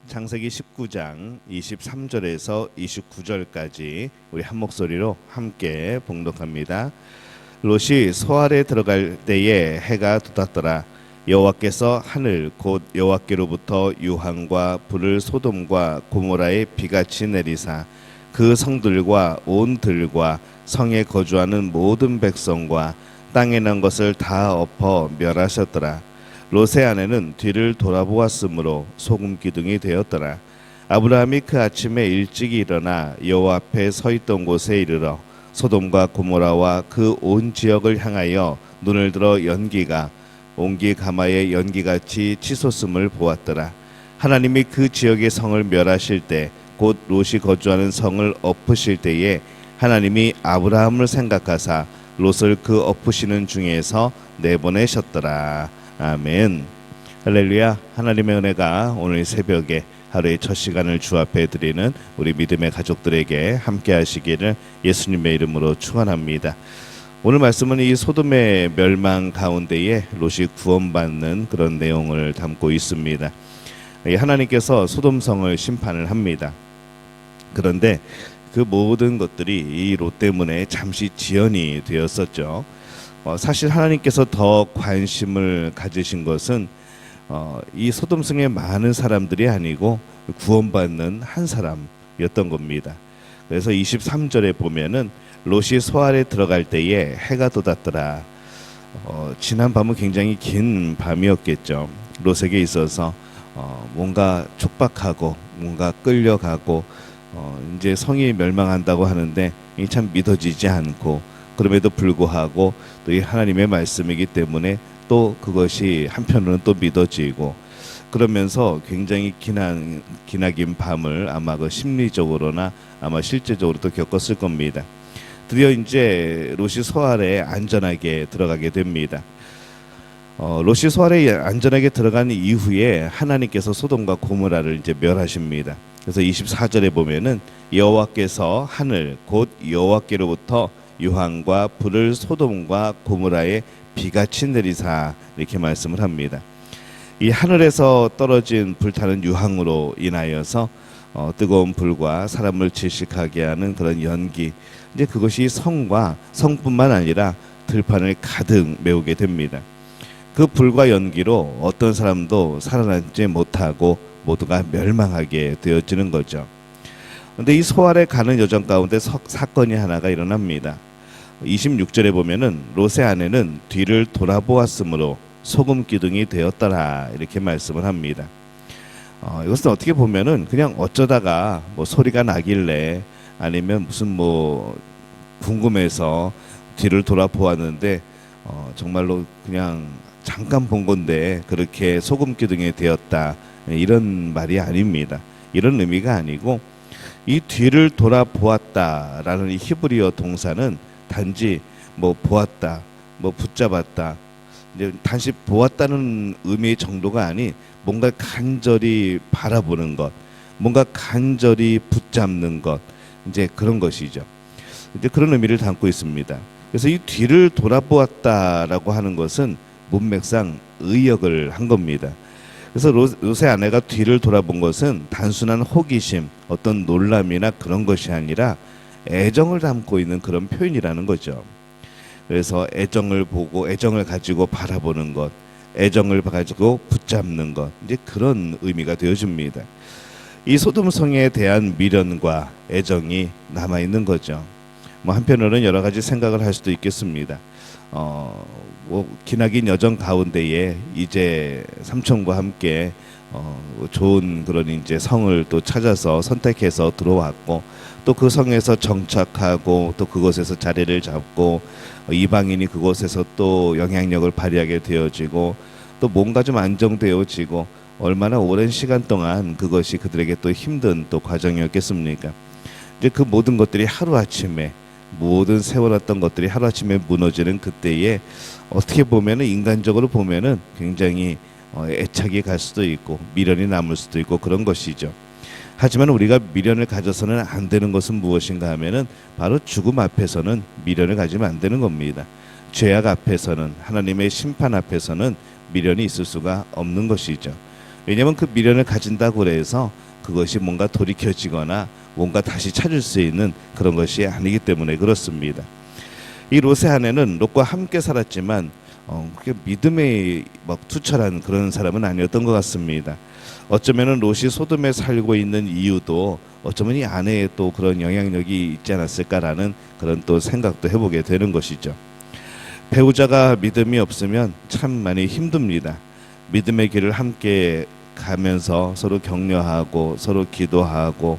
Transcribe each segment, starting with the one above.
창세기 19장 23절에서 29절까지 우리 한 목소리로 함께 봉독합니다. 롯이 소알에 들어갈 때에 해가 돋았더라. 여호와께서 하늘 곧 여호와께로부터 유황과 불을 소돔과 고모라에 비같이 내리사 그 성들과 온 들과 성에 거주하는 모든 백성과 땅에 난 것을 다 엎어 멸하셨더라. 롯의 아내는 뒤를 돌아보았으므로 소금 기둥이 되었더라. 아브라함이 그 아침에 일찍이 일어나 여호와 앞에 서 있던 곳에 이르러 소돔과 고모라와 그 온 지역을 향하여 눈을 들어 연기가 온기 가마의 연기같이 치솟음을 보았더라. 하나님이 그 지역의 성을 멸하실 때 곧 롯이 거주하는 성을 엎으실 때에 하나님이 아브라함을 생각하사 롯을 그 엎으시는 중에서 내보내셨더라. 아멘. 할렐루야. 하나님의 은혜가 오늘 새벽에 하루의 첫 시간을 주 앞에 드리는 우리 믿음의 가족들에게 함께 하시기를 예수님의 이름으로 축원합니다. 오늘 말씀은 이 소돔의 멸망 가운데에 롯이 구원받는 그런 내용을 담고 있습니다. 하나님께서 소돔성을 심판을 합니다. 그런데 그 모든 것들이 이 롯 때문에 잠시 지연이 되었었죠. 사실 하나님께서 더 관심을 가지신 것은 이 소돔성의 많은 사람들이 아니고 구원받는 한 사람이었던 겁니다. 그래서 23절에 보면은 롯이 소알에 들어갈 때에 해가 돋았더라. 지난 밤은 굉장히 긴 밤이었겠죠. 롯에게 있어서 뭔가 촉박하고 뭔가 끌려가고 이제 성이 멸망한다고 하는데 이 참 믿어지지 않고 그럼에도 불구하고 또 이 하나님의 말씀이기 때문에 또 그것이 한편으로는 또 믿어지고 그러면서 굉장히 기나긴 밤을 아마 그 심리적으로나 아마 실제적으로 또 겪었을 겁니다. 드디어 이제 롯이 소알에 안전하게 들어가게 됩니다. 롯이 소알에 안전하게 들어간 이후에 하나님께서 소돔과 고모라를 이제 멸하십니다. 그래서 24절에 보면은 여호와께서 하늘 곧 여호와께로부터 유황과 불을 소돔과 고모라에 비같이 내리사 이렇게 말씀을 합니다. 이 하늘에서 떨어진 불타는 유황으로 인하여서 뜨거운 불과 사람을 질식하게 하는 그런 연기, 이제 그것이 성뿐만 아니라 들판을 가득 메우게 됩니다. 그 불과 연기로 어떤 사람도 살아남지 못하고 모두가 멸망하게 되어지는 거죠. 그런데 이 소알에 가는 여정 가운데 사건이 하나가 일어납니다. 26절에 보면은 롯의 아내는 뒤를 돌아보았으므로 소금 기둥이 되었더라 이렇게 말씀을 합니다. 이것은 어떻게 보면은 그냥 어쩌다가 뭐 소리가 나길래 아니면 무슨 뭐 궁금해서 뒤를 돌아보았는데 정말로 그냥 잠깐 본 건데 그렇게 소금 기둥이 되었다 이런 말이 아닙니다. 이런 의미가 아니고 이 뒤를 돌아보았다라는 이 히브리어 동사는 단지 뭐 보았다, 뭐 붙잡았다, 이제 단지 보았다는 의미의 정도가 아닌 뭔가 간절히 바라보는 것, 뭔가 간절히 붙잡는 것, 이제 그런 것이죠. 이제 그런 의미를 담고 있습니다. 그래서 이 뒤를 돌아보았다라고 하는 것은 문맥상 의역을 한 겁니다. 그래서 롯의 아내가 뒤를 돌아본 것은 단순한 호기심, 어떤 놀람이나 그런 것이 아니라 애정을 담고 있는 그런 표현이라는 거죠. 그래서 애정을 보고 애정을 가지고 바라보는 것, 애정을 가지고 붙잡는 것, 이제 그런 의미가 되어집니다. 이 소돔성에 대한 미련과 애정이 남아 있는 거죠. 뭐 한편으로는 여러 가지 생각을 할 수도 있겠습니다. 뭐 기나긴 여정 가운데에 이제 삼촌과 함께 좋은 그런 이제 성을 또 찾아서 선택해서 들어왔고 또 그 성에서 정착하고 또 그곳에서 자리를 잡고 이방인이 그곳에서 또 영향력을 발휘하게 되어지고 또 뭔가 좀 안정되어지고 얼마나 오랜 시간 동안 그것이 그들에게 또 힘든 또 과정이었겠습니까? 이제 그 모든 것들이 하루아침에 모든 세워놨던 것들이 하루아침에 무너지는 그때에 어떻게 보면은 인간적으로 보면은 굉장히 애착이 갈 수도 있고 미련이 남을 수도 있고 그런 것이죠. 하지만 우리가 미련을 가져서는 안 되는 것은 무엇인가 하면은 바로 죽음 앞에서는 미련을 가지면 안 되는 겁니다. 죄악 앞에서는 하나님의 심판 앞에서는 미련이 있을 수가 없는 것이죠. 왜냐하면 그 미련을 가진다고 해서 그것이 뭔가 돌이켜지거나 뭔가 다시 찾을 수 있는 그런 것이 아니기 때문에 그렇습니다. 이 롯의 아내는 롯과 함께 살았지만 그렇게 믿음에 막 투철한 그런 사람은 아니었던 것 같습니다. 어쩌면은 롯이 소돔에 살고 있는 이유도 어쩌면 이 아내의 또 그런 영향력이 있지 않았을까라는 그런 또 생각도 해보게 되는 것이죠. 배우자가 믿음이 없으면 참 많이 힘듭니다. 믿음의 길을 함께 가면서 서로 격려하고 서로 기도하고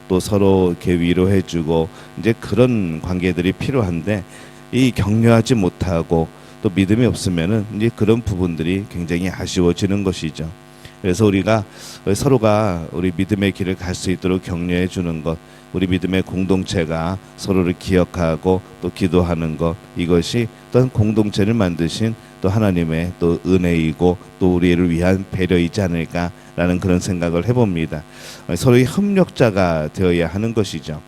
또 서로 이렇게 위로해주고 이제 그런 관계들이 필요한데 이 격려하지 못하고 또 믿음이 없으면은 이제 그런 부분들이 굉장히 아쉬워지는 것이죠. 그래서 우리가 서로가 우리 믿음의 길을 갈 수 있도록 격려해 주는 것, 우리 믿음의 공동체가 서로를 기억하고 또 기도하는 것, 이것이 또한 공동체를 만드신 또 하나님의 또 은혜이고 또 우리를 위한 배려이지 않을까라는 그런 생각을 해봅니다. 서로의 협력자가 되어야 하는 것이죠.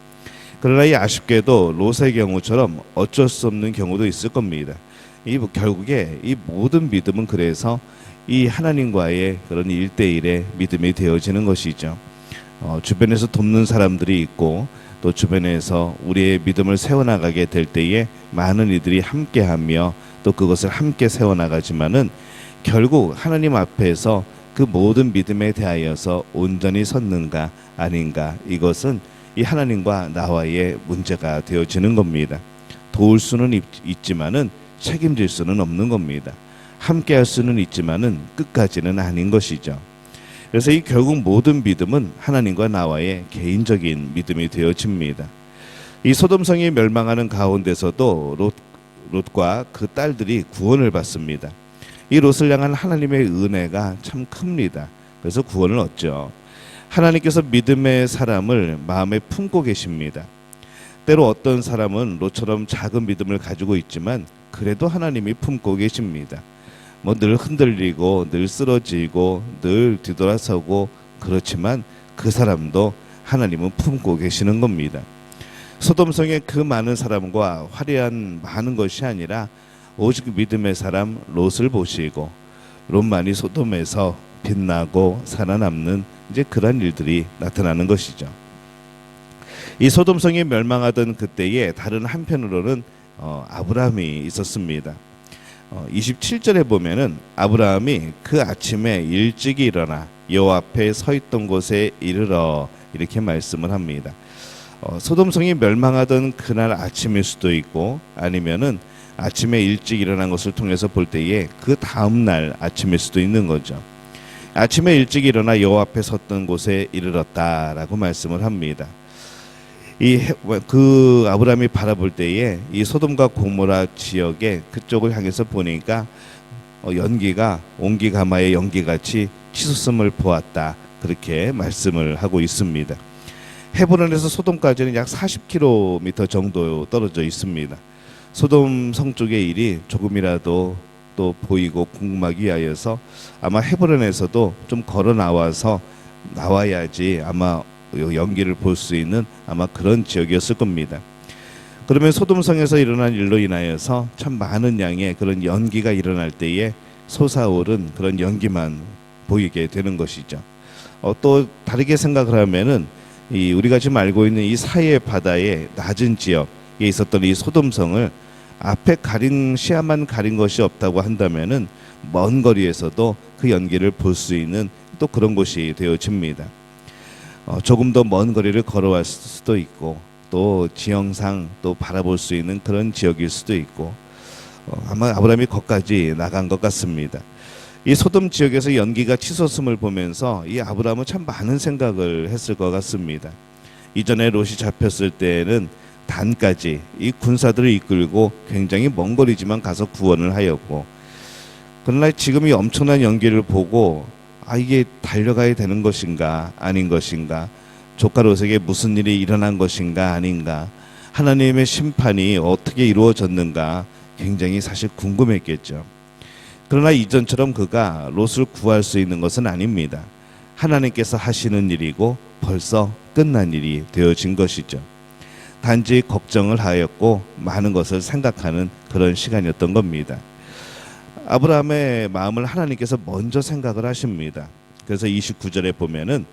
그러나 이 아쉽게도 롯의 경우처럼 어쩔 수 없는 경우도 있을 겁니다. 결국에 이 모든 믿음은 그래서 이 하나님과의 그런 1대1의 믿음이 되어지는 것이죠. 주변에서 돕는 사람들이 있고 또 주변에서 우리의 믿음을 세워나가게 될 때에 많은 이들이 함께하며 또 그것을 함께 세워나가지만은 결국 하나님 앞에서 그 모든 믿음에 대하여서 온전히 섰는가 아닌가, 이것은 이 하나님과 나와의 문제가 되어지는 겁니다. 도울 수는 있지만은 책임질 수는 없는 겁니다. 함께 할 수는 있지만은 끝까지는 아닌 것이죠. 그래서 이 결국 모든 믿음은 하나님과 나와의 개인적인 믿음이 되어집니다. 이 소돔성이 멸망하는 가운데서도 롯과 그 딸들이 구원을 받습니다. 이 롯을 향한 하나님의 은혜가 참 큽니다. 그래서 구원을 얻죠. 하나님께서 믿음의 사람을 마음에 품고 계십니다. 때로 어떤 사람은 롯처럼 작은 믿음을 가지고 있지만 그래도 하나님이 품고 계십니다. 늘 흔들리고 늘 쓰러지고 늘 뒤돌아서고 그렇지만 그 사람도 하나님은 품고 계시는 겁니다. 소돔성의 그 많은 사람과 화려한 많은 것이 아니라 오직 믿음의 사람 롯을 보시고 롯만이 소돔에서 빛나고 살아남는 이제 그런 일들이 나타나는 것이죠. 이 소돔성이 멸망하던 그때에 다른 한편으로는 아브라함이 있었습니다. 27절에 보면은 아브라함이 그 아침에 일찍이 일어나 여호와 앞에 서 있던 곳에 이르러 이렇게 말씀을 합니다. 소돔성이 멸망하던 그날 아침일 수도 있고 아니면은 아침에 일찍 일어난 것을 통해서 볼 때에 그 다음 날 아침일 수도 있는 거죠. 아침에 일찍 일어나 여호와 앞에 섰던 곳에 이르렀다라고 말씀을 합니다. 그 아브라함이 바라볼 때에 이 소돔과 고모라 지역의 그쪽을 향해서 보니까 연기가 온기가마의 연기같이 치솟음을 보았다, 그렇게 말씀을 하고 있습니다. 헤브론에서 소돔까지는 약 40km 정도 떨어져 있습니다. 소돔 성 쪽의 일이 조금이라도 또 보이고 궁금하기 위하여서 아마 헤브론에서도 좀 걸어 나와야지 아마 연기를 볼 수 있는 아마 그런 지역이었을 겁니다. 그러면 소돔성에서 일어난 일로 인하여서 참 많은 양의 그런 연기가 일어날 때에 솟아오른 그런 연기만 보이게 되는 것이죠. 또 다르게 생각을 하면은 우리가 지금 알고 있는 이 사해 바다의 낮은 지역에 있었던 이 소돔성을 앞에 시야만 가린 것이 없다고 한다면은 먼 거리에서도 그 연기를 볼 수 있는 또 그런 곳이 되어집니다. 조금 더 먼 거리를 걸어왔을 수도 있고 또 지형상 또 바라볼 수 있는 그런 지역일 수도 있고 아마 아브라함이 거기까지 나간 것 같습니다. 이 소돔 지역에서 연기가 치솟음을 보면서 이 아브라함은 참 많은 생각을 했을 것 같습니다. 이전에 롯이 잡혔을 때는 단까지 이 군사들을 이끌고 굉장히 먼 거리지만 가서 구원을 하였고, 그러나 지금 이 엄청난 연기를 보고 이게 달려가야 되는 것인가 아닌 것인가, 조카 롯에게 무슨 일이 일어난 것인가 아닌가, 하나님의 심판이 어떻게 이루어졌는가 굉장히 사실 궁금했겠죠. 그러나 이전처럼 그가 롯을 구할 수 있는 것은 아닙니다. 하나님께서 하시는 일이고 벌써 끝난 일이 되어진 것이죠. 단지 걱정을 하였고 많은 것을 생각하는 그런 시간이었던 겁니다. 아브라함의 마음을 하나님께서 먼저 생각을 하십니다. 그래서 29절에 보면은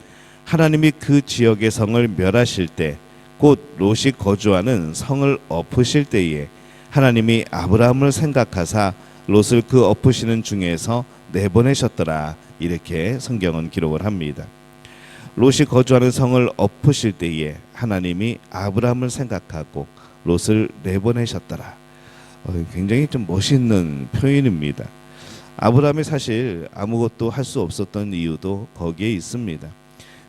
하나님이 그 지역의 성을 멸하실 때, 곧 롯이 거주하는 성을 엎으실 때에 하나님이 아브라함을 생각하사 롯을 그 엎으시는 중에서 내보내셨더라. 이렇게 성경은 기록을 합니다. 롯이 거주하는 성을 엎으실 때에 하나님이 아브라함을 생각하고 롯을 내보내셨더라. 굉장히 좀 멋있는 표현입니다. 아브라함이 사실 아무것도 할 수 없었던 이유도 거기에 있습니다.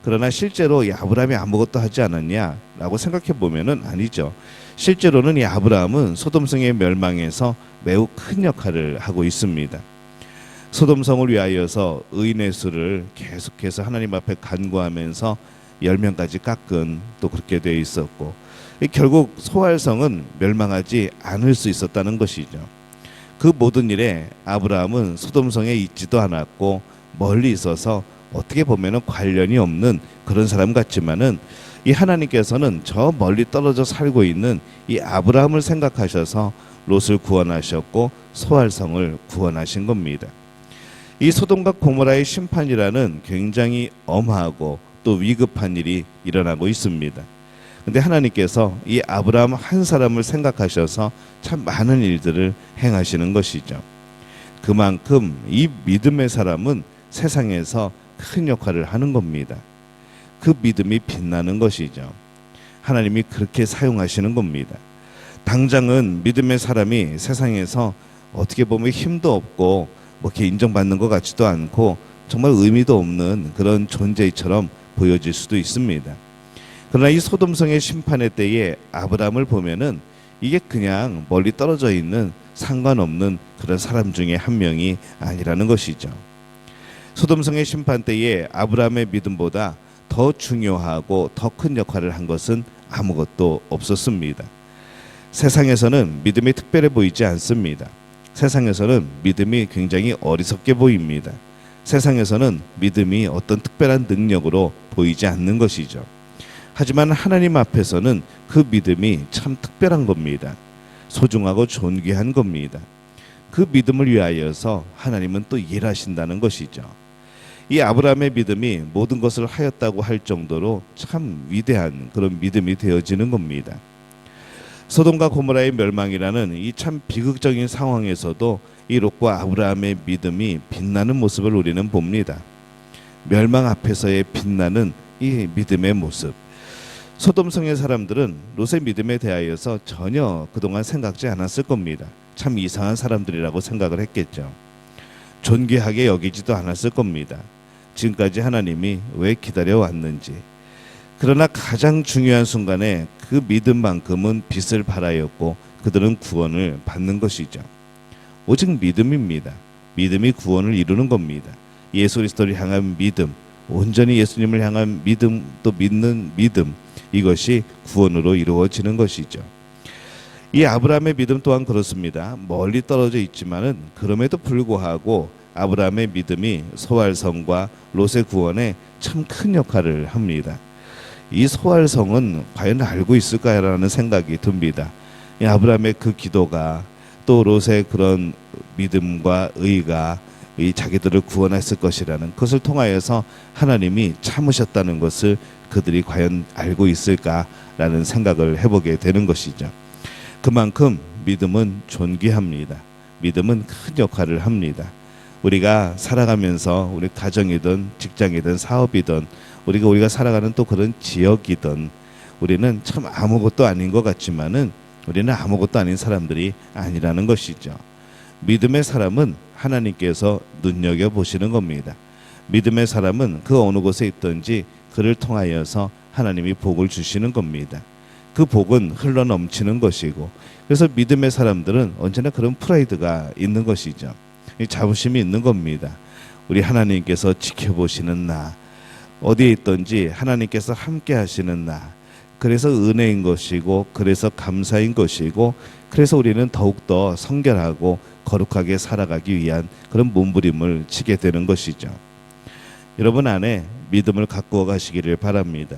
그러나 실제로 이 아브라함이 아무것도 하지 않았냐라고 생각해 보면은 아니죠. 실제로는 이 아브라함은 소돔성의 멸망에서 매우 큰 역할을 하고 있습니다. 소돔성을 위하여서 의인의 수를 계속해서 하나님 앞에 간구하면서 10명까지 깎은 또 그렇게 되어 있었고, 결국 소알성은 멸망하지 않을 수 있었다는 것이죠. 그 모든 일에 아브라함은 소돔성에 있지도 않았고 멀리 있어서 어떻게 보면은 관련이 없는 그런 사람 같지만은 이 하나님께서는 저 멀리 떨어져 살고 있는 이 아브라함을 생각하셔서 롯을 구원하셨고 소알성을 구원하신 겁니다. 이 소돔과 고모라의 심판이라는 굉장히 엄하고 또 위급한 일이 일어나고 있습니다. 근데 하나님께서 이 아브라함 한 사람을 생각하셔서 참 많은 일들을 행하시는 것이죠. 그만큼 이 믿음의 사람은 세상에서 큰 역할을 하는 겁니다. 그 믿음이 빛나는 것이죠. 하나님이 그렇게 사용하시는 겁니다. 당장은 믿음의 사람이 세상에서 어떻게 보면 힘도 없고 뭐 이렇게 인정받는 것 같지도 않고 정말 의미도 없는 그런 존재처럼 보여질 수도 있습니다. 그러나 이 소돔성의 심판의 때에 아브라함을 보면은 이게 그냥 멀리 떨어져 있는 상관없는 그런 사람 중에 한 명이 아니라는 것이죠. 소돔성의 심판 때에 아브라함의 믿음보다 더 중요하고 더 큰 역할을 한 것은 아무것도 없었습니다. 세상에서는 믿음이 특별해 보이지 않습니다. 세상에서는 믿음이 굉장히 어리석게 보입니다. 세상에서는 믿음이 어떤 특별한 능력으로 보이지 않는 것이죠. 하지만 하나님 앞에서는 그 믿음이 참 특별한 겁니다. 소중하고 존귀한 겁니다. 그 믿음을 위하여서 하나님은 또 일하신다는 것이죠. 이 아브라함의 믿음이 모든 것을 하였다고 할 정도로 참 위대한 그런 믿음이 되어지는 겁니다. 소돔과 고모라의 멸망이라는 이 참 비극적인 상황에서도 이 롯과 아브라함의 믿음이 빛나는 모습을 우리는 봅니다. 멸망 앞에서의 빛나는 이 믿음의 모습. 소돔성의 사람들은 롯의 믿음에 대하여서 전혀 그동안 생각지 않았을 겁니다. 참 이상한 사람들이라고 생각을 했겠죠. 존귀하게 여기지도 않았을 겁니다. 지금까지 하나님이 왜 기다려왔는지. 그러나 가장 중요한 순간에 그 믿음만큼은 빛을 발하였고 그들은 구원을 받는 것이죠. 오직 믿음입니다. 믿음이 구원을 이루는 겁니다. 예수 그리스도를 향한 믿음, 온전히 예수님을 향한 믿음, 또 믿는 믿음, 이것이 구원으로 이루어지는 것이죠. 이 아브라함의 믿음 또한 그렇습니다. 멀리 떨어져 있지만은 그럼에도 불구하고 아브라함의 믿음이 소알성과 롯의 구원에 참 큰 역할을 합니다. 이 소알성은 과연 알고 있을까라는 생각이 듭니다. 이 아브라함의 그 기도가 또 롯의 그런 믿음과 의가 이 자기들을 구원했을 것이라는 것을 통하여서 하나님이 참으셨다는 것을 그들이 과연 알고 있을까라는 생각을 해보게 되는 것이죠. 그만큼 믿음은 존귀합니다. 믿음은 큰 역할을 합니다. 우리가 살아가면서 우리 가정이든 직장이든 사업이든 우리가 살아가는 또 그런 지역이든 우리는 참 아무것도 아닌 것 같지만은 우리는 아무것도 아닌 사람들이 아니라는 것이죠. 믿음의 사람은 하나님께서 눈여겨보시는 겁니다. 믿음의 사람은 그 어느 곳에 있든지 그를 통하여서 하나님이 복을 주시는 겁니다. 그 복은 흘러넘치는 것이고, 그래서 믿음의 사람들은 언제나 그런 프라이드가 있는 것이죠. 자부심이 있는 겁니다. 우리 하나님께서 지켜보시는 나, 어디에 있든지 하나님께서 함께 하시는 나, 그래서 은혜인 것이고, 그래서 감사인 것이고, 그래서 우리는 더욱더 성결하고 거룩하게 살아가기 위한 그런 몸부림을 치게 되는 것이죠. 여러분 안에 믿음을 갖고 가시기를 바랍니다.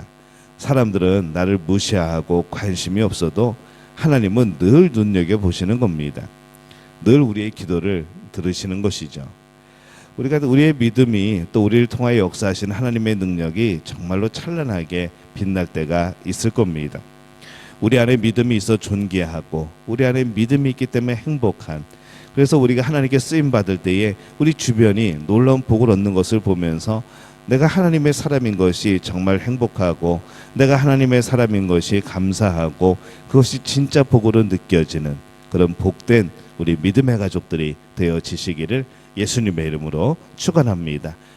사람들은 나를 무시하고 관심이 없어도 하나님은 늘 눈여겨보시는 겁니다. 늘 우리의 기도를 들으시는 것이죠. 우리가 우리의 믿음이 또 우리를 통하여 역사하시는 하나님의 능력이 정말로 찬란하게 빛날 때가 있을 겁니다. 우리 안에 믿음이 있어 존귀하고 우리 안에 믿음이 있기 때문에 행복한, 그래서 우리가 하나님께 쓰임 받을 때에 우리 주변이 놀라운 복을 얻는 것을 보면서 내가 하나님의 사람인 것이 정말 행복하고 내가 하나님의 사람인 것이 감사하고 그것이 진짜 복으로 느껴지는 그런 복된 우리 믿음의 가족들이 되어지시기를 예수님의 이름으로 축원합니다.